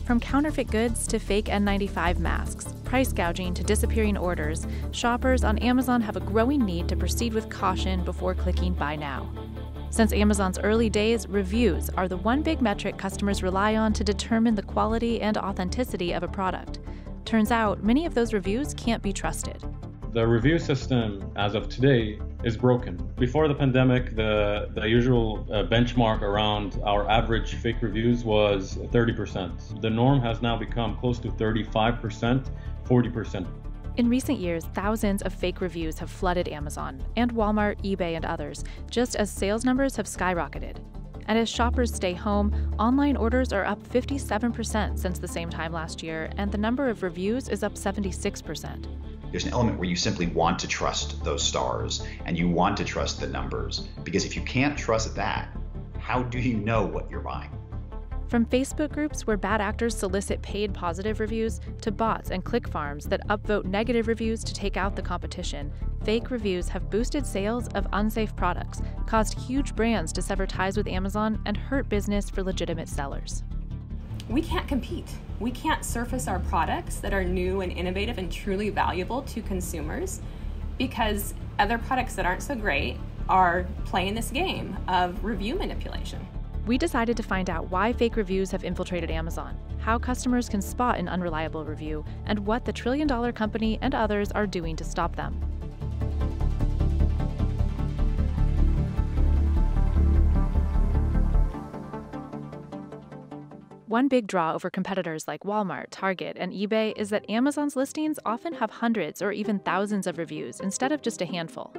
From counterfeit goods to fake N95 masks, price gouging to disappearing orders, shoppers on Amazon have a growing need to proceed with caution before clicking Buy Now. Since Amazon's early days, reviews are the one big metric customers rely on to determine the quality and authenticity of a product. Turns out, many of those reviews can't be trusted. The review system, as of today, is broken. Before the pandemic, the usual benchmark around our average fake reviews was 30%. The norm has now become close to 35%, 40%. In recent years, thousands of fake reviews have flooded Amazon and Walmart, eBay, and others, just as sales numbers have skyrocketed. And as shoppers stay home, online orders are up 57% since the same time last year, and the number of reviews is up 76%. There's an element where you simply want to trust those stars and you want to trust the numbers, because if you can't trust that, how do you know what you're buying? From Facebook groups where bad actors solicit paid positive reviews to bots and click farms that upvote negative reviews to take out the competition, fake reviews have boosted sales of unsafe products, caused huge brands to sever ties with Amazon, and hurt business for legitimate sellers. We can't compete. We can't surface our products that are new and innovative and truly valuable to consumers because other products that aren't so great are playing this game of review manipulation. We decided to find out why fake reviews have infiltrated Amazon, how customers can spot an unreliable review, and what the trillion-dollar company and others are doing to stop them. One big draw over competitors like Walmart, Target, and eBay is that Amazon's listings often have hundreds or even thousands of reviews instead of just a handful.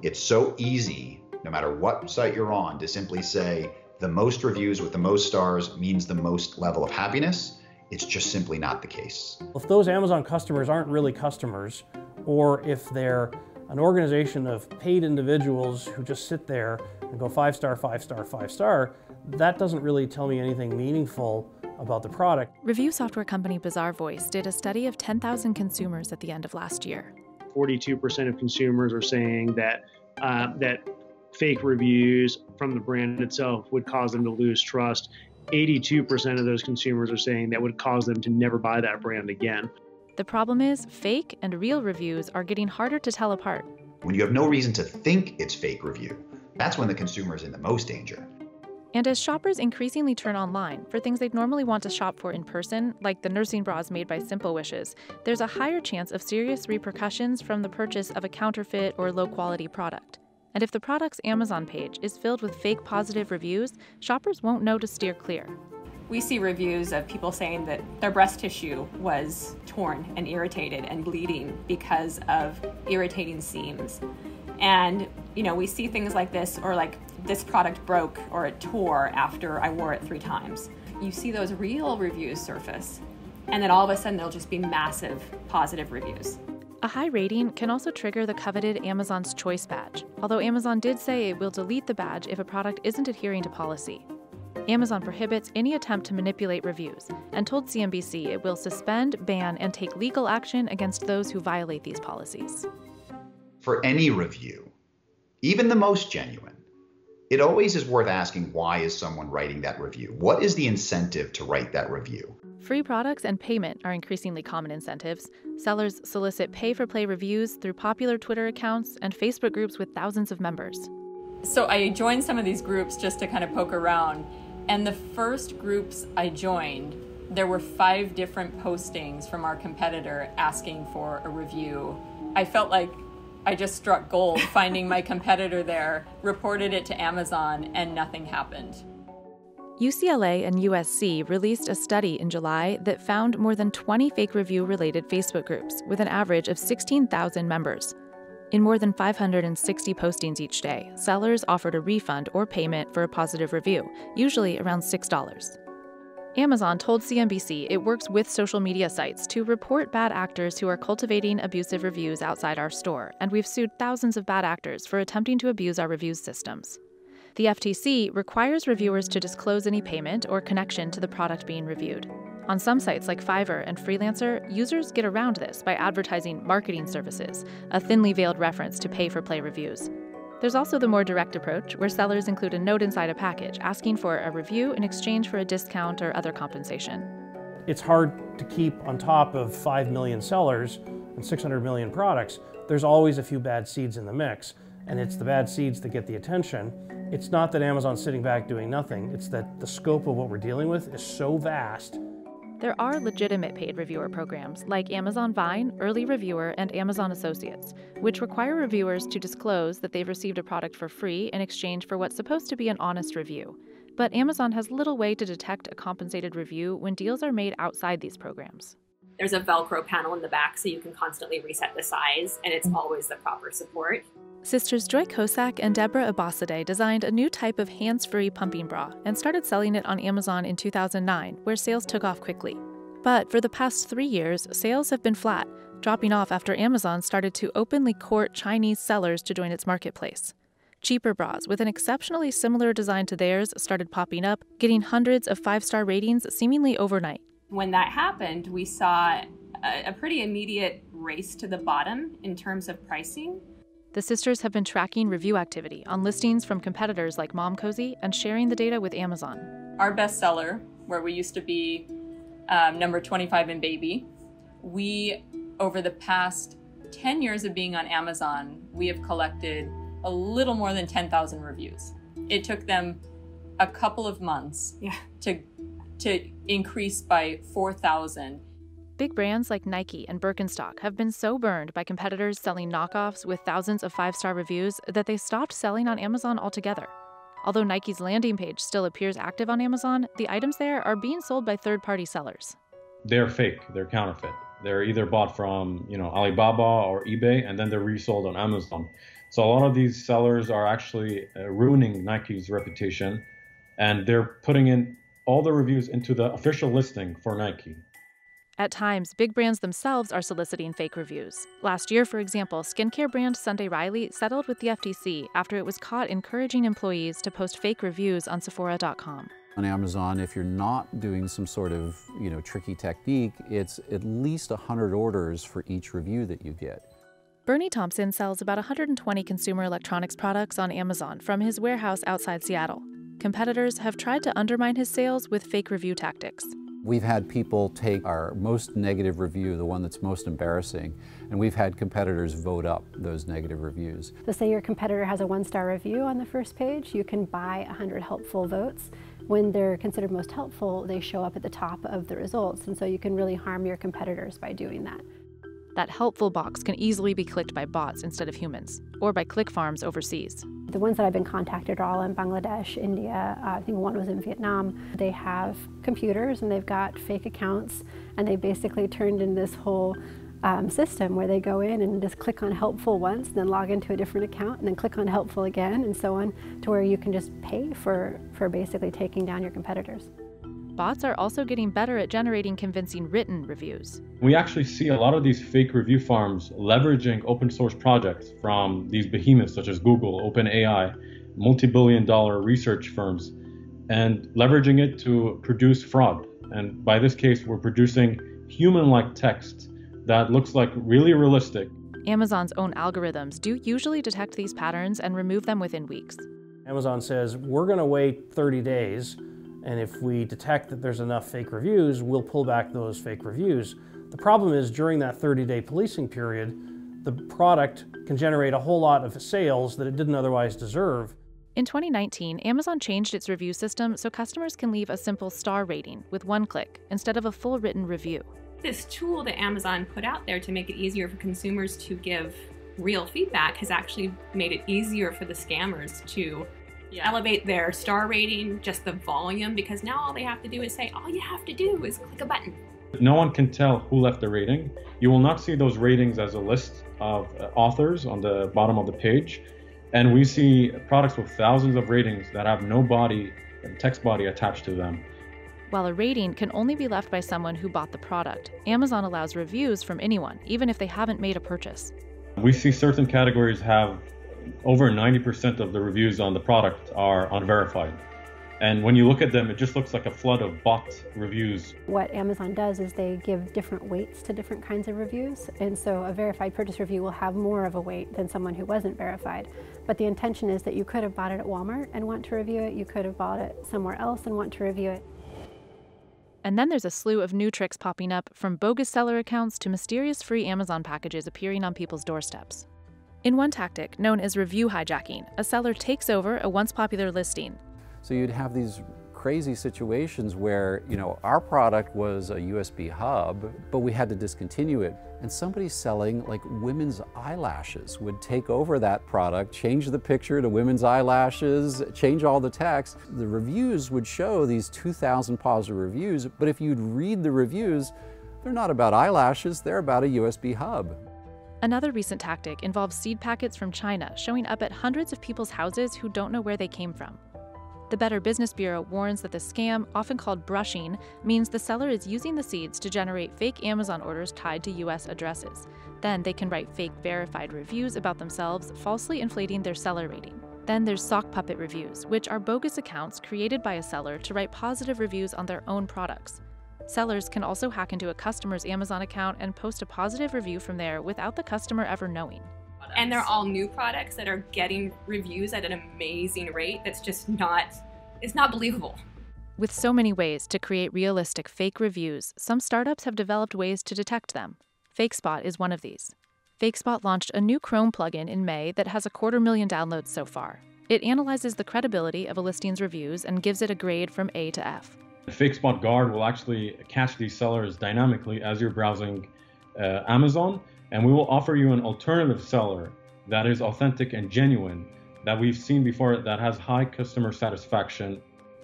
It's so easy, no matter what site you're on, to simply say the most reviews with the most stars means the most level of happiness. It's just simply not the case. If those Amazon customers aren't really customers, or if they're an organization of paid individuals who just sit there and go 5-star, 5-star, 5-star, that doesn't really tell me anything meaningful about the product. Review software company Bazaar Voice did a study of 10,000 consumers at the end of last year. 42% of consumers are saying that fake reviews from the brand itself would cause them to lose trust. 82% of those consumers are saying that would cause them to never buy that brand again. The problem is, fake and real reviews are getting harder to tell apart. When you have no reason to think it's fake review, that's when the consumer is in the most danger. And as shoppers increasingly turn online for things they'd normally want to shop for in person, like the nursing bras made by Simple Wishes, there's a higher chance of serious repercussions from the purchase of a counterfeit or low-quality product. And if the product's Amazon page is filled with fake positive reviews, shoppers won't know to steer clear. We see reviews of people saying that their breast tissue was torn and irritated and bleeding because of irritating seams. And, we see things like this, or like this product broke or it tore after I wore it 3 times. You see those real reviews surface, and then all of a sudden there'll just be massive positive reviews. A high rating can also trigger the coveted Amazon's Choice badge, although Amazon did say it will delete the badge if a product isn't adhering to policy. Amazon prohibits any attempt to manipulate reviews and told CNBC it will suspend, ban, and take legal action against those who violate these policies. For any review, even the most genuine, it always is worth asking, why is someone writing that review? What is the incentive to write that review? Free products and payment are increasingly common incentives. Sellers solicit pay-for-play reviews through popular Twitter accounts and Facebook groups with thousands of members. So I joined some of these groups just to kind of poke around. And the first groups I joined, there were 5 different postings from our competitor asking for a review. I felt like I just struck gold finding my competitor there, reported it to Amazon, and nothing happened. UCLA and USC released a study in July that found more than 20 fake review-related Facebook groups with an average of 16,000 members. In more than 560 postings each day, sellers offered a refund or payment for a positive review, usually around $6. Amazon told CNBC it works with social media sites to report bad actors who are cultivating abusive reviews outside our store, and we've sued thousands of bad actors for attempting to abuse our reviews systems. The FTC requires reviewers to disclose any payment or connection to the product being reviewed. On some sites like Fiverr and Freelancer, users get around this by advertising marketing services, a thinly veiled reference to pay-for-play reviews. There's also the more direct approach, where sellers include a note inside a package asking for a review in exchange for a discount or other compensation. it's hard to keep on top of 5 million sellers and 600 million products. There's always a few bad seeds in the mix, and it's the bad seeds that get the attention. It's not that Amazon's sitting back doing nothing, it's that the scope of what we're dealing with is so vast. There are legitimate paid reviewer programs like Amazon Vine, Early Reviewer, and Amazon Associates, which require reviewers to disclose that they've received a product for free in exchange for what's supposed to be an honest review. But Amazon has little way to detect a compensated review when deals are made outside these programs. There's a Velcro panel in the back so you can constantly reset the size, and it's always the proper support. Sisters Joy Kosak and Deborah Abbasadeh designed a new type of hands-free pumping bra and started selling it on Amazon in 2009, where sales took off quickly. But for the past 3 years, sales have been flat, dropping off after Amazon started to openly court Chinese sellers to join its marketplace. Cheaper bras with an exceptionally similar design to theirs started popping up, getting hundreds of 5-star ratings seemingly overnight. When that happened, we saw a pretty immediate race to the bottom in terms of pricing. The sisters have been tracking review activity on listings from competitors like Mom Cozy and sharing the data with Amazon. Our bestseller, where we used to be number 25 in baby, we, over the past 10 years of being on Amazon, we have collected a little more than 10,000 reviews. It took them a couple of months to increase by 4,000. Big brands like Nike and Birkenstock have been so burned by competitors selling knockoffs with thousands of 5-star reviews that they stopped selling on Amazon altogether. Although Nike's landing page still appears active on Amazon, the items there are being sold by third-party sellers. They're fake, they're counterfeit. They're either bought from, Alibaba or eBay, and then they're resold on Amazon. So a lot of these sellers are actually ruining Nike's reputation, and they're putting in all the reviews into the official listing for Nike. At times, big brands themselves are soliciting fake reviews. Last year, for example, skincare brand Sunday Riley settled with the FTC after it was caught encouraging employees to post fake reviews on Sephora.com. On Amazon, if you're not doing some sort of, tricky technique, it's at least 100 orders for each review that you get. Bernie Thompson sells about 120 consumer electronics products on Amazon from his warehouse outside Seattle. Competitors have tried to undermine his sales with fake review tactics. We've had people take our most negative review, the one that's most embarrassing, and we've had competitors vote up those negative reviews. So say your competitor has a 1-star review on the first page, you can buy 100 helpful votes. When they're considered most helpful, they show up at the top of the results, and so you can really harm your competitors by doing that. That helpful box can easily be clicked by bots instead of humans, or by click farms overseas. The ones that I've been contacted are all in Bangladesh, India, I think one was in Vietnam. They have computers and they've got fake accounts, and they basically turned in this whole system where they go in and just click on helpful once, then log into a different account, and then click on helpful again, and so on, to where you can just pay for basically taking down your competitors. Bots are also getting better at generating convincing written reviews. We actually see a lot of these fake review farms leveraging open source projects from these behemoths such as Google, OpenAI, multi-billion-dollar research firms, and leveraging it to produce fraud. And by this case, we're producing human-like text that looks like really realistic. Amazon's own algorithms do usually detect these patterns and remove them within weeks. Amazon says, we're going to wait 30 days, and if we detect that there's enough fake reviews, we'll pull back those fake reviews. The problem is, during that 30-day policing period, the product can generate a whole lot of sales that it didn't otherwise deserve. In 2019, Amazon changed its review system so customers can leave a simple star rating with one click instead of a full written review. This tool that Amazon put out there to make it easier for consumers to give real feedback has actually made it easier for the scammers to elevate their star rating, just the volume, because now all they have to do is say, all you have to do is click a button. No one can tell who left the rating. You will not see those ratings as a list of authors on the bottom of the page. And we see products with thousands of ratings that have no body, text body attached to them. While a rating can only be left by someone who bought the product, Amazon allows reviews from anyone, even if they haven't made a purchase. We see certain categories have over 90% of the reviews on the product are unverified. And when you look at them, it just looks like a flood of bot reviews. What Amazon does is they give different weights to different kinds of reviews. And so a verified purchase review will have more of a weight than someone who wasn't verified. But the intention is that you could have bought it at Walmart and want to review it. You could have bought it at somewhere else and want to review it. And then there's a slew of new tricks popping up, from bogus seller accounts to mysterious free Amazon packages appearing on people's doorsteps. In one tactic, known as review hijacking, a seller takes over a once popular listing. So you'd have these crazy situations where, our product was a USB hub, but we had to discontinue it. And somebody selling like women's eyelashes would take over that product, change the picture to women's eyelashes, change all the text. The reviews would show these 2,000 positive reviews, but if you'd read the reviews, they're not about eyelashes, they're about a USB hub. Another recent tactic involves seed packets from China showing up at hundreds of people's houses who don't know where they came from. The Better Business Bureau warns that the scam, often called brushing, means the seller is using the seeds to generate fake Amazon orders tied to US addresses. Then they can write fake verified reviews about themselves, falsely inflating their seller rating. Then there's sock puppet reviews, which are bogus accounts created by a seller to write positive reviews on their own products. Sellers can also hack into a customer's Amazon account and post a positive review from there without the customer ever knowing. And they're all new products that are getting reviews at an amazing rate that's just it's not believable. With so many ways to create realistic fake reviews, some startups have developed ways to detect them. FakeSpot is one of these. FakeSpot launched a new Chrome plugin in May that has 250,000 downloads so far. It analyzes the credibility of a listing's reviews and gives it a grade from A to F. The FakeSpot Guard will actually catch these sellers dynamically as you're browsing Amazon, and we will offer you an alternative seller that is authentic and genuine, that we've seen before, that has high customer satisfaction.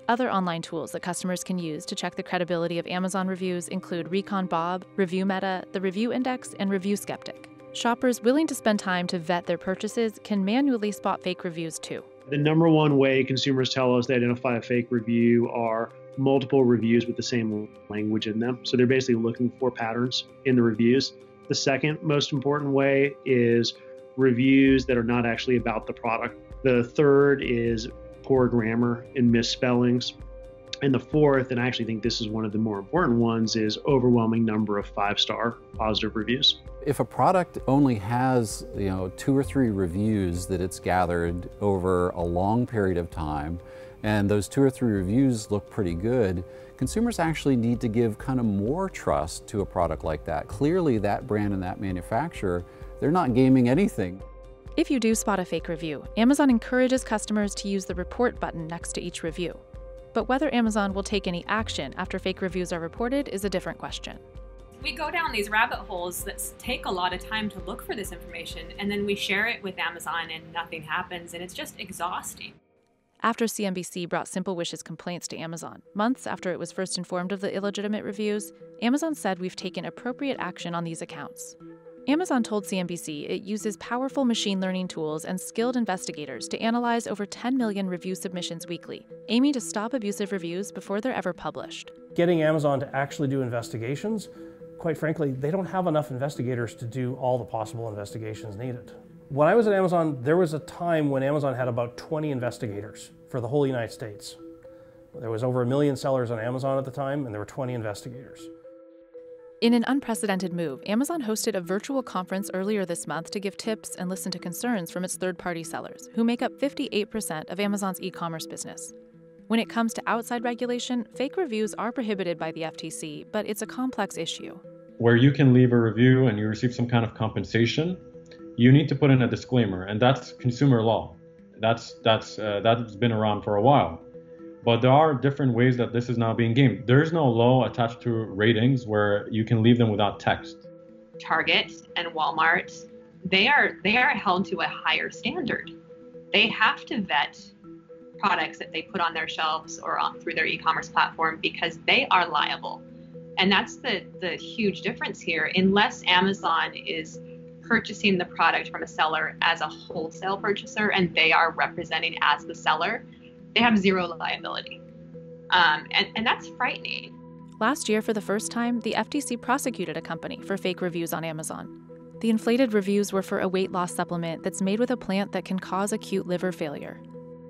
Other online tools that customers can use to check the credibility of Amazon reviews include Recon Bob, Review Meta, the Review Index, and Review Skeptic. Shoppers willing to spend time to vet their purchases can manually spot fake reviews too. The number one way consumers tell us they identify a fake review are multiple reviews with the same language in them. So they're basically looking for patterns in the reviews. The second most important way is reviews that are not actually about the product. The third is poor grammar and misspellings. And the fourth, and I actually think this is one of the more important ones, is overwhelming number of 5-star positive reviews. If a product only has, 2 or 3 reviews that it's gathered over a long period of time, and those 2 or 3 reviews look pretty good, consumers actually need to give kind of more trust to a product like that. Clearly that brand and that manufacturer, they're not gaming anything. If you do spot a fake review, Amazon encourages customers to use the report button next to each review. But whether Amazon will take any action after fake reviews are reported is a different question. We go down these rabbit holes that take a lot of time to look for this information, and then we share it with Amazon and nothing happens, and it's just exhausting. After CNBC brought Simple Wishes complaints to Amazon, months after it was first informed of the illegitimate reviews, Amazon said we've taken appropriate action on these accounts. Amazon told CNBC it uses powerful machine learning tools and skilled investigators to analyze over 10 million review submissions weekly, aiming to stop abusive reviews before they're ever published. Getting Amazon to actually do investigations, quite frankly, they don't have enough investigators to do all the possible investigations needed. When I was at Amazon, there was a time when Amazon had about 20 investigators for the whole United States. There was over 1 million sellers on Amazon at the time, and there were 20 investigators. In an unprecedented move, Amazon hosted a virtual conference earlier this month to give tips and listen to concerns from its third-party sellers, who make up 58% of Amazon's e-commerce business. When it comes to outside regulation, fake reviews are prohibited by the FTC, but it's a complex issue. Where you can leave a review and you receive some kind of compensation, you need to put in a disclaimer, and that's consumer law. That's been around for a while. But there are different ways that this is now being gamed. There's no law attached to ratings where you can leave them without text. Target and Walmart, they are held to a higher standard. They have to vet products that they put on their shelves or through their e-commerce platform because they are liable. And that's the huge difference here. Unless Amazon is purchasing the product from a seller as a wholesale purchaser and they are representing as the seller, they have zero liability. And that's frightening. Last year, for the first time, the FTC prosecuted a company for fake reviews on Amazon. The inflated reviews were for a weight loss supplement that's made with a plant that can cause acute liver failure.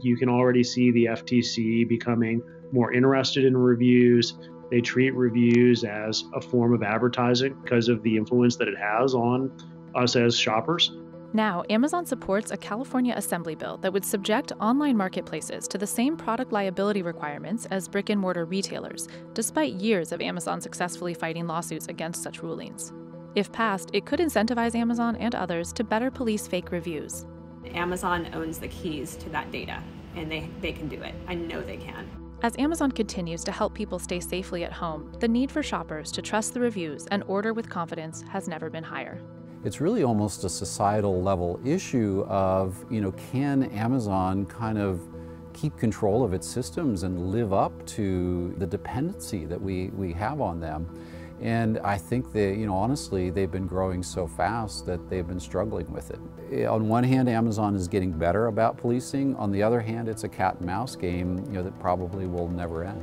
You can already see the FTC becoming more interested in reviews. They treat reviews as a form of advertising because of the influence that it has on us as shoppers. Now, Amazon supports a California assembly bill that would subject online marketplaces to the same product liability requirements as brick-and-mortar retailers, despite years of Amazon successfully fighting lawsuits against such rulings. If passed, it could incentivize Amazon and others to better police fake reviews. Amazon owns the keys to that data, and they can do it. I know they can. As Amazon continues to help people stay safely at home, the need for shoppers to trust the reviews and order with confidence has never been higher. It's really almost a societal level issue of, can Amazon kind of keep control of its systems and live up to the dependency that we have on them? And I think that, honestly, they've been growing so fast that they've been struggling with it. On one hand, Amazon is getting better about policing. On the other hand, it's a cat and mouse game, that probably will never end.